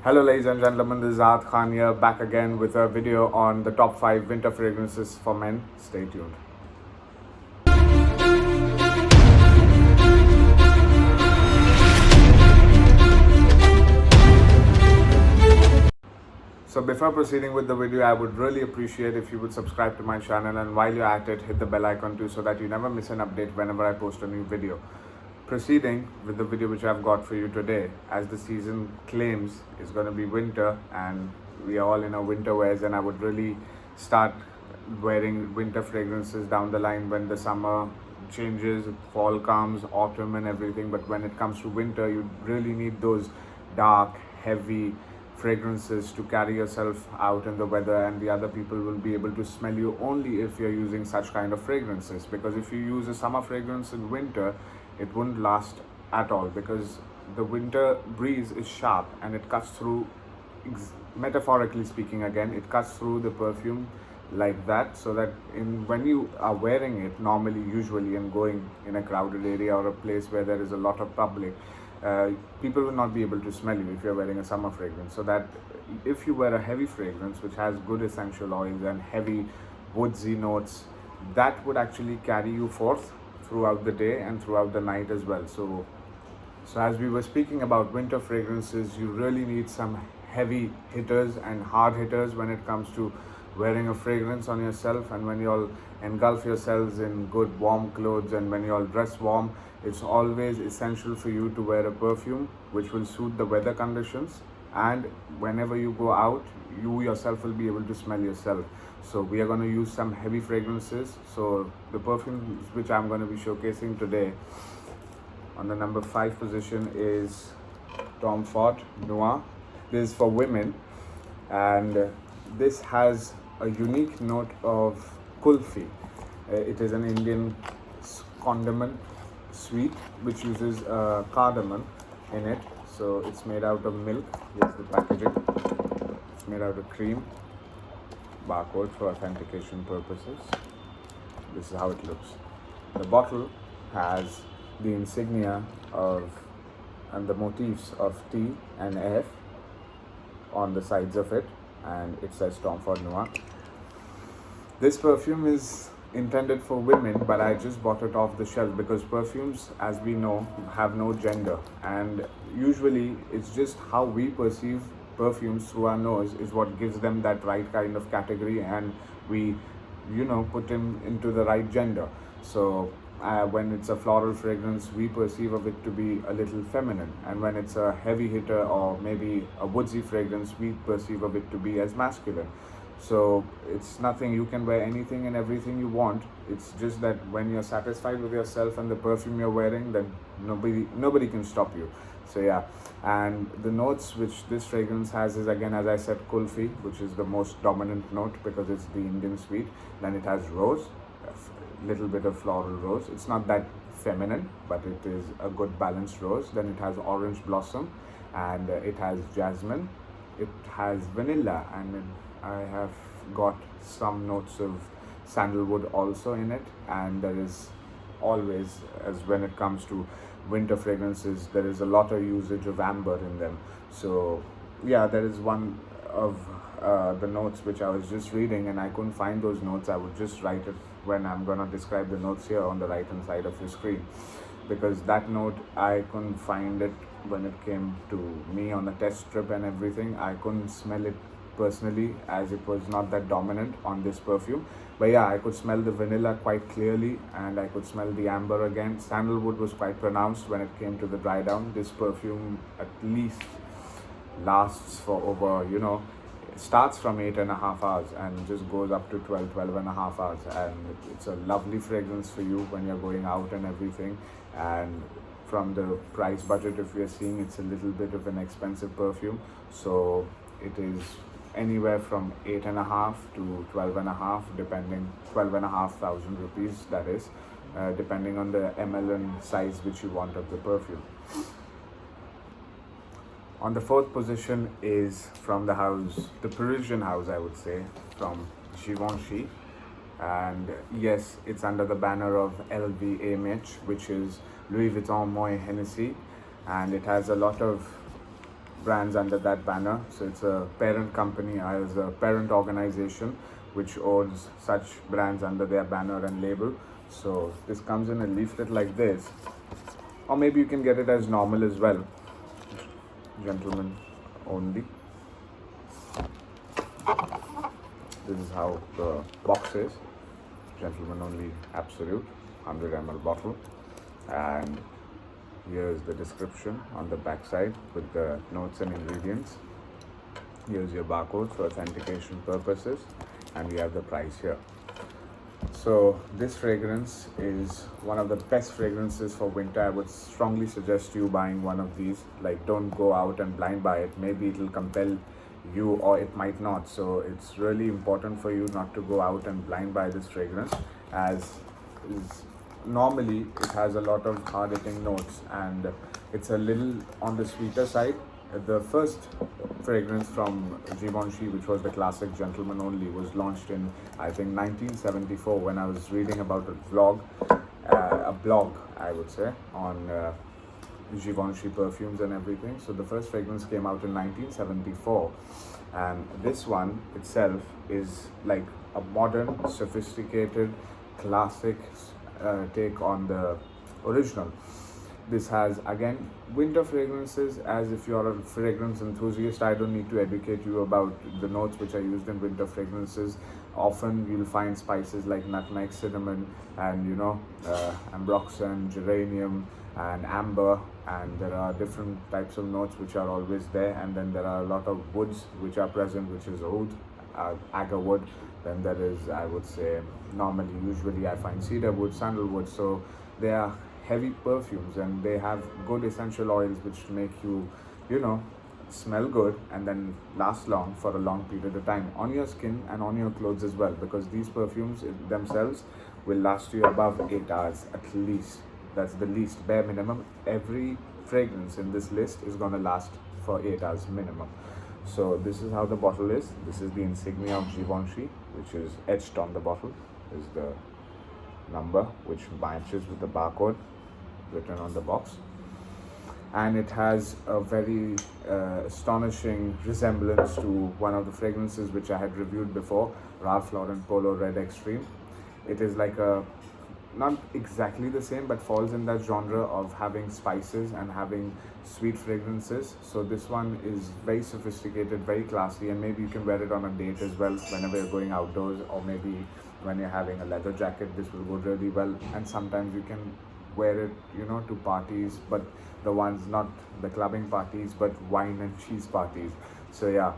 Hello ladies and gentlemen, this is Aad Khan here, back again with a video on the top 5 winter fragrances for men. Stay tuned. So before proceeding with the video, I would really appreciate if you would subscribe to my channel, and while you're at it, hit the bell icon too so that you never miss an update whenever I post a new video. Proceeding with the video which I've got for you today, as the season claims is going to be winter and we are all in our winter wears, and I would really start wearing winter fragrances down the line when the summer changes, fall comes, autumn and everything. But when it comes to winter, you really need those dark, heavy fragrances to carry yourself out in the weather, and the other people will be able to smell you only if you're using such kind of fragrances. Because if you use a summer fragrance in winter, it wouldn't last at all, because the winter breeze is sharp and it cuts through, metaphorically speaking again, it cuts through the perfume like that, so that when you are wearing it normally, usually, and going in a crowded area or a place where there is a lot of public, people will not be able to smell you if you're wearing a summer fragrance. So that if you wear a heavy fragrance which has good essential oils and heavy woodsy notes, that would actually carry you forth throughout the day and throughout the night as well. So as we were speaking about winter fragrances, you really need some heavy hitters and hard hitters when it comes to wearing a fragrance on yourself. And when you all engulf yourselves in good warm clothes and when you all dress warm, it's always essential for you to wear a perfume which will suit the weather conditions, and whenever you go out, you yourself will be able to smell yourself. So we are going to use some heavy fragrances. So the perfumes which I'm going to be showcasing today, on the number 5 position is Tom Ford Noir. This is for women, and this has a unique note of kulfi. It is an Indian condiment sweet which uses cardamom in it. So it's made out of milk. Here's the packaging. It's made out of cream. Barcode for authentication purposes. This is how it looks. The bottle has the insignia of and the motifs of T and F on the sides of it, and it says Tom Ford Noir. This perfume is intended for women, but I just bought it off the shelf because perfumes, as we know, have no gender, and usually it's just how we perceive perfumes through our nose is what gives them that right kind of category, and we put them into the right gender. So when it's a floral fragrance, we perceive of it to be a little feminine, and when it's a heavy hitter or maybe a woodsy fragrance, we perceive of it to be as masculine. So it's nothing, you can wear anything and everything you want. It's just that when you're satisfied with yourself and the perfume you're wearing, then nobody can stop you. So yeah, and the notes which this fragrance has is, again, as I said, kulfi, which is the most dominant note because it's the Indian sweet. Then it has rose, a little bit of floral rose. It's not that feminine, but it is a good balanced rose. Then it has orange blossom, and it has jasmine, it has vanilla, and I have got some notes of sandalwood also in it. And there is always, as when it comes to winter fragrances, there is a lot of usage of amber in them. So yeah, there is one of the notes which I was just reading and I couldn't find those notes. I would just write it when I'm gonna describe the notes here on the right hand side of your screen, because that note, I couldn't find it when it came to me on a test strip and everything. I couldn't smell it personally, as it was not that dominant on this perfume. But yeah, I could smell the vanilla quite clearly, and I could smell the amber again. Sandalwood was quite pronounced when it came to the dry down. This perfume at least lasts for over, it starts from 8.5 hours and just goes up to 12.5 hours, and it's a lovely fragrance for you when you're going out and everything. And from the price budget, if you're seeing, it's a little bit of an expensive perfume. So it is anywhere from 8.5 to 12.5, depending, 12,500 rupees, that is, depending on the ml and size which you want of the perfume. On the 4th position is from the house, the Parisian house, I would say, from Givenchy. And yes, it's under the banner of LVMH, which is Louis Vuitton Moet Hennessy, and it has a lot of brands under that banner. So it's a parent company, as a parent organization which owns such brands under their banner and label. So this comes in a leaflet like this, or maybe you can get it as normal as well, gentlemen only. This is how the box is, gentlemen only absolute 100 ml bottle, and here's the description on the back side with the notes and ingredients. Here's your barcode for authentication purposes, and we have the price here. So this fragrance is one of the best fragrances for winter. I would strongly suggest you buying one of these. Like, don't go out and blind buy it. Maybe it will compel you or it might not. So it's really important for you not to go out and blind buy this fragrance, as is normally it has a lot of hard hitting notes and it's a little on the sweeter side. The first fragrance from Givenchy, which was the classic Gentleman Only, was launched in, I think, 1974, when I was reading about a blog, I would say, on Givenchy perfumes and everything. So the first fragrance came out in 1974, and this one itself is like a modern, sophisticated, classic take on the original. This has, again, winter fragrances. As if you're a fragrance enthusiast, I don't need to educate you about the notes which are used in winter fragrances. Often you'll find spices like nutmeg, cinnamon, and ambroxan, geranium, and amber, and there are different types of notes which are always there. And then there are a lot of woods which are present, which is oud, agar wood. Then there is, I would say, usually I find cedar wood, sandalwood. So they are heavy perfumes, and they have good essential oils which make you, smell good and then last long for a long period of time on your skin and on your clothes as well, because these perfumes themselves will last you above 8 hours at least. That's the least bare minimum. Every fragrance in this list is going to last for 8 hours minimum. So this is how the bottle is. This is the insignia of Givenchy, which is etched on the bottle. Is the number which matches with the barcode written on the box, and it has a very astonishing resemblance to one of the fragrances which I had reviewed before, Ralph Lauren Polo Red Extreme. It is like a, not exactly the same, but falls in that genre of having spices and having sweet fragrances. So this one is very sophisticated, very classy, and maybe you can wear it on a date as well whenever you're going outdoors, or maybe when you're having a leather jacket. This will go really well. And sometimes you can wear it, to parties, but the ones, not the clubbing parties, but wine and cheese parties. So yeah,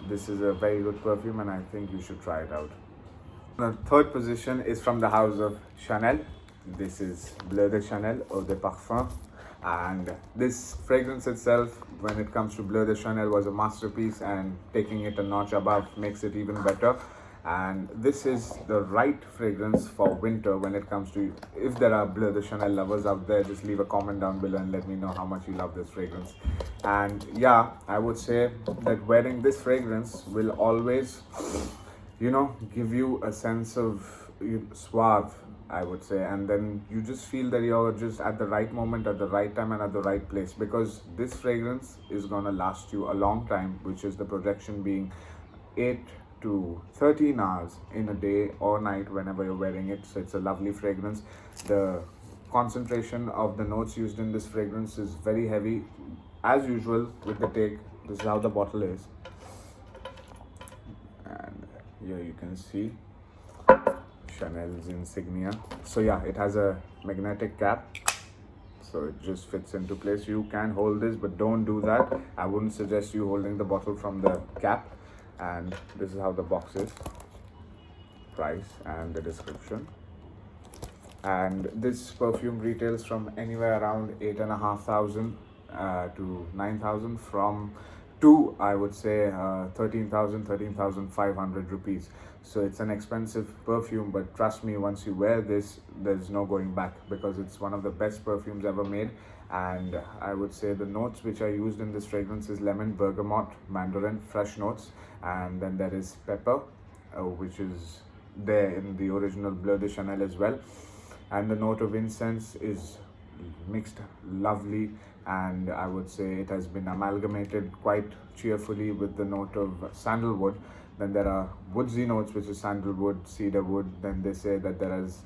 this is a very good perfume, and I think you should try it out. The third position is from the house of Chanel. This is Bleu de Chanel, Eau de Parfum. And this fragrance itself, when it comes to Bleu de Chanel, was a masterpiece, and taking it a notch above makes it even better. And this is the right fragrance for winter when it comes to, if there are Bleu de Chanel lovers out there, just leave a comment down below and let me know how much you love this fragrance. And yeah, I would say that wearing this fragrance will always, give you a sense of suave, I would say, and then you just feel that you're just at the right moment, at the right time, and at the right place, because this fragrance is gonna last you a long time, which is the projection being 8 to 13 hours in a day or night whenever you're wearing it. So it's a lovely fragrance. The concentration of the notes used in this fragrance is very heavy, as usual with the take. This is how the bottle is, and here you can see Chanel's insignia. So yeah, it has a magnetic cap, so it just fits into place. You can hold this, but don't do that. I wouldn't suggest you holding the bottle from the cap. And this is how the box is, price and the description. And this perfume retails from anywhere around 8,500 to 9,000, from to, I would say, 13,500 rupees. So it's an expensive perfume, but trust me, once you wear this, there's no going back, because it's one of the best perfumes ever made. And I would say the notes which are used in this fragrance is lemon, bergamot, mandarin, fresh notes, and then there is pepper, which is there in the original Bleu de Chanel as well. And the note of incense is mixed lovely and I would say it has been amalgamated quite cheerfully with the note of sandalwood. Then there are woodsy notes, which is sandalwood, cedarwood. Then they say that there is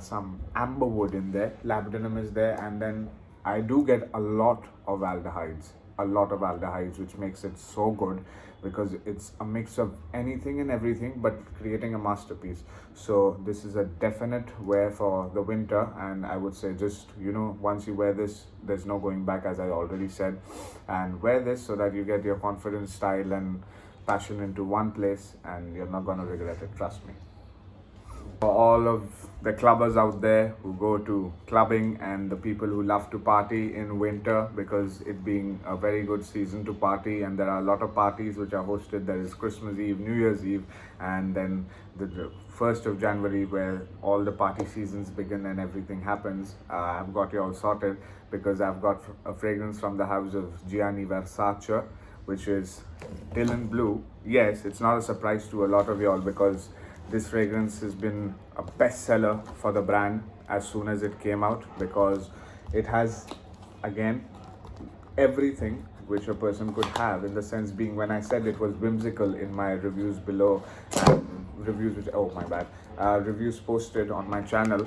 some amberwood in there, labdanum is there, and then I do get a lot of aldehydes, which makes it so good because it's a mix of anything and everything, but creating a masterpiece. So this is a definite wear for the winter, and I would say just, once you wear this, there's no going back, as I already said. And wear this so that you get your confidence, style and passion into one place, and you're not going to regret it, trust me. For all of the clubbers out there who go to clubbing and the people who love to party in winter, because it being a very good season to party, and there are a lot of parties which are hosted. There is Christmas Eve, New Year's Eve, and then the 1st of January, where all the party seasons begin and everything happens. I've got you all sorted because I've got a fragrance from the house of Gianni Versace, which is Dion Blue. Yes, it's not a surprise to a lot of y'all because this fragrance has been a bestseller for the brand as soon as it came out, because it has, again, everything which a person could have, in the sense being, when I said it was whimsical in my reviews below, and reviews which, oh my bad, reviews posted on my channel,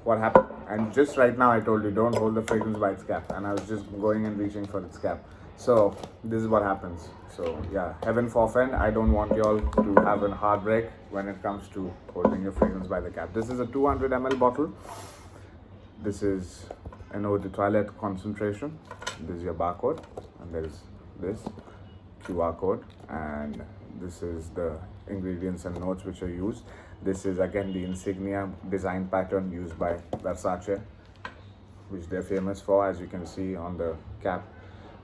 what happened, and just right now I told you don't hold the fragrance by its cap, and I was just going and reaching for its cap. So this is what happens. So yeah, heaven forfend, I don't want y'all to have a heartbreak when it comes to holding your fragrance by the cap. This is a 200 ml bottle. This is an eau de toilette concentration. This is your barcode, and there is this QR code, and this is the ingredients and notes which are used. This is again the insignia design pattern used by Versace, which they're famous for, as you can see on the cap,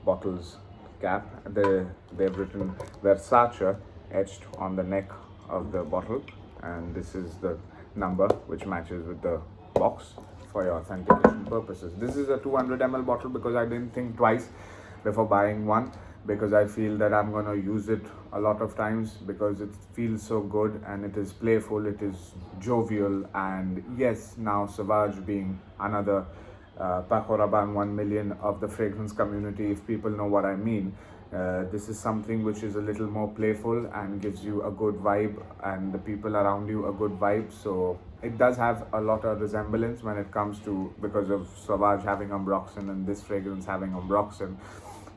bottle's cap. They've written Versace etched on the neck of the bottle, and this is the number which matches with the box for your authentication purposes. This is a 200 ml bottle because I didn't think twice before buying one, because I feel that I'm going to use it a lot of times because it feels so good and it is playful, it is jovial. And yes, now Sauvage being another Paco Rabanne 1 million of the fragrance community, if people know what I mean, this is something which is a little more playful and gives you a good vibe, and the people around you a good vibe. So it does have a lot of resemblance when it comes to, because of Sauvage having ambroxan and this fragrance having ambroxan.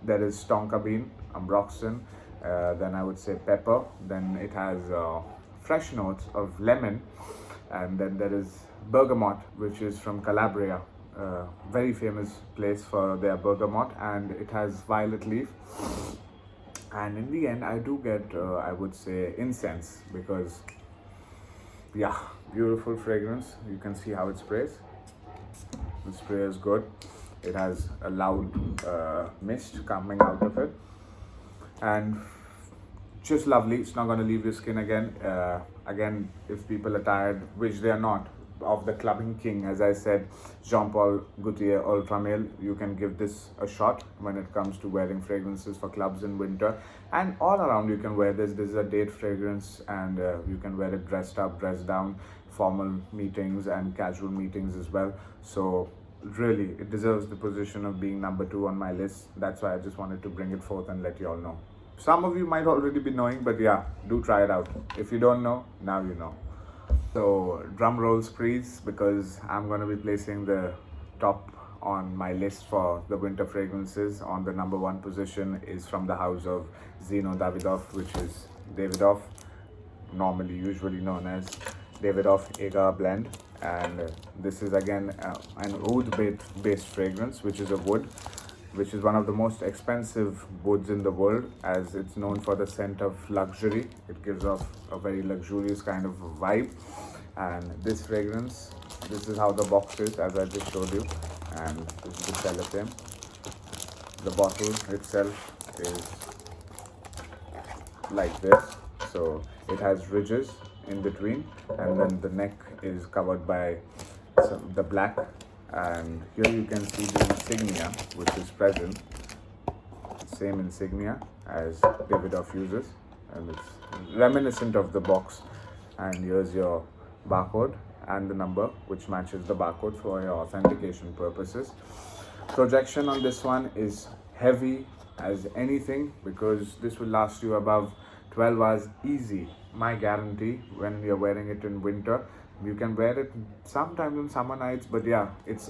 There is tonka bean, ambroxan, then I would say pepper, then it has fresh notes of lemon, and then there is bergamot, which is from Calabria, very famous place for their bergamot, and it has violet leaf. And in the end I do get I would say incense, because yeah, beautiful fragrance. You can see how it sprays. The spray is good. It has a loud mist coming out of it, and just lovely. It's not going to leave your skin again. Again, if people are tired, which they are not, of the clubbing king, as I said, Jean-Paul Gaultier Ultra Male, you can give this a shot when it comes to wearing fragrances for clubs in winter. And all around you can wear this. This is a date fragrance, and you can wear it dressed up, dressed down, formal meetings and casual meetings as well. So really, it deserves the position of being number 2 on my list. That's why I just wanted to bring it forth and let you all know. Some of you might already be knowing, but yeah, do try it out. If you don't know, now you know. So drum rolls please, because I'm going to be placing the top on my list for the winter fragrances. On the number 1 position is from the house of Davidoff, which is Davidoff, usually known as Davidoff Agar blend. And this is again an oud based fragrance, which is a wood, which is one of the most expensive woods in the world, as it's known for the scent of luxury. It gives off a very luxurious kind of vibe. And this fragrance, this is how the box is, as I just showed you, and this is the cellophane. The bottle itself is like this, so it has ridges in between, and then the neck is covered by the black. And here you can see the insignia which is present, same insignia as Davidoff uses, and it's reminiscent of the box. And here's your barcode and the number which matches the barcode for your authentication purposes. Projection on this one is heavy as anything, because this will last you above 12 hours easy. My guarantee. When you're wearing it in winter, you can wear it sometimes on summer nights, but yeah, it's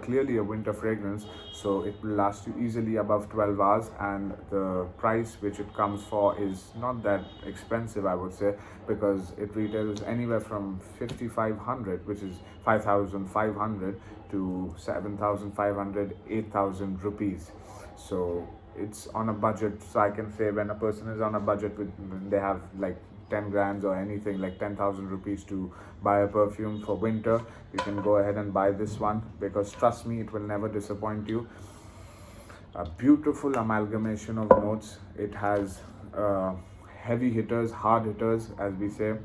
clearly a winter fragrance, so it will last you easily above 12 hours. And the price which it comes for is not that expensive, I would say, because it retails anywhere from 5500, which is 5500, to 7500, 8000 rupees. So it's on a budget. So I can say, when a person is on a budget, when they have like 10 grams or anything like 10,000 rupees to buy a perfume for winter, you can go ahead and buy this one, because trust me, it will never disappoint you. A beautiful amalgamation of notes. It has heavy hitters, hard hitters, as we say.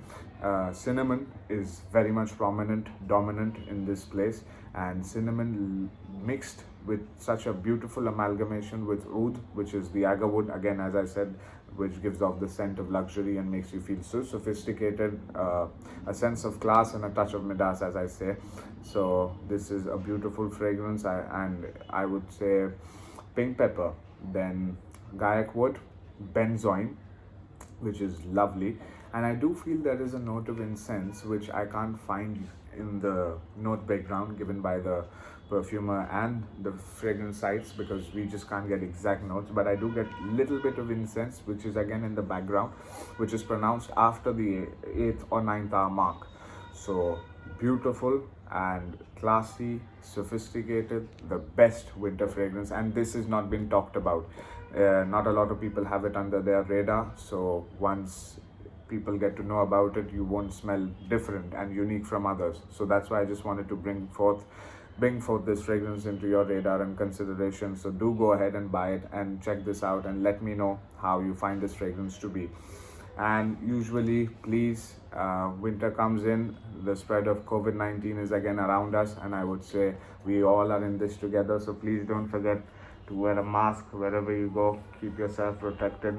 Cinnamon is very much dominant in this place, and cinnamon mixed with such a beautiful amalgamation with oud, which is the agar wood, again, as I said, which gives off the scent of luxury and makes you feel so sophisticated, a sense of class and a touch of Midas, as I say. So this is a beautiful fragrance. And I would say pink pepper, then gaiac wood, benzoin, which is lovely. And I do feel there is a note of incense which I can't find in the note background given by the perfumer and the fragrance sites, because we just can't get exact notes. But I do get little bit of incense, which is again in the background, which is pronounced after the 8th or 9th hour mark. So beautiful and classy, sophisticated, the best winter fragrance. And this has not been talked about. Not a lot of people have it under their radar, so once people get to know about it, you won't smell different and unique from others. So that's why I just wanted to bring forth this fragrance into your radar and consideration. So do go ahead and buy it and check this out, and let me know how you find this fragrance to be. And usually, please, winter comes in, the spread of COVID-19 is again around us, and I would say we all are in this together. So please don't forget to wear a mask wherever you go. Keep yourself protected,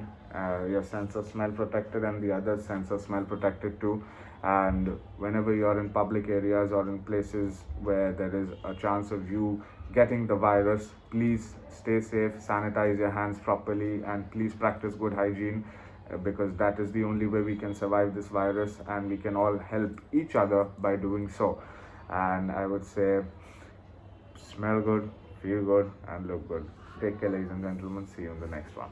your sense of smell protected, and the other sense of smell protected too. And whenever you're in public areas or in places where there is a chance of you getting the virus, please stay safe, sanitize your hands properly, and please practice good hygiene, because that is the only way we can survive this virus, and we can all help each other by doing so. And I would say, smell good, feel good, and look good. Take care, ladies and gentlemen. See you in the next one.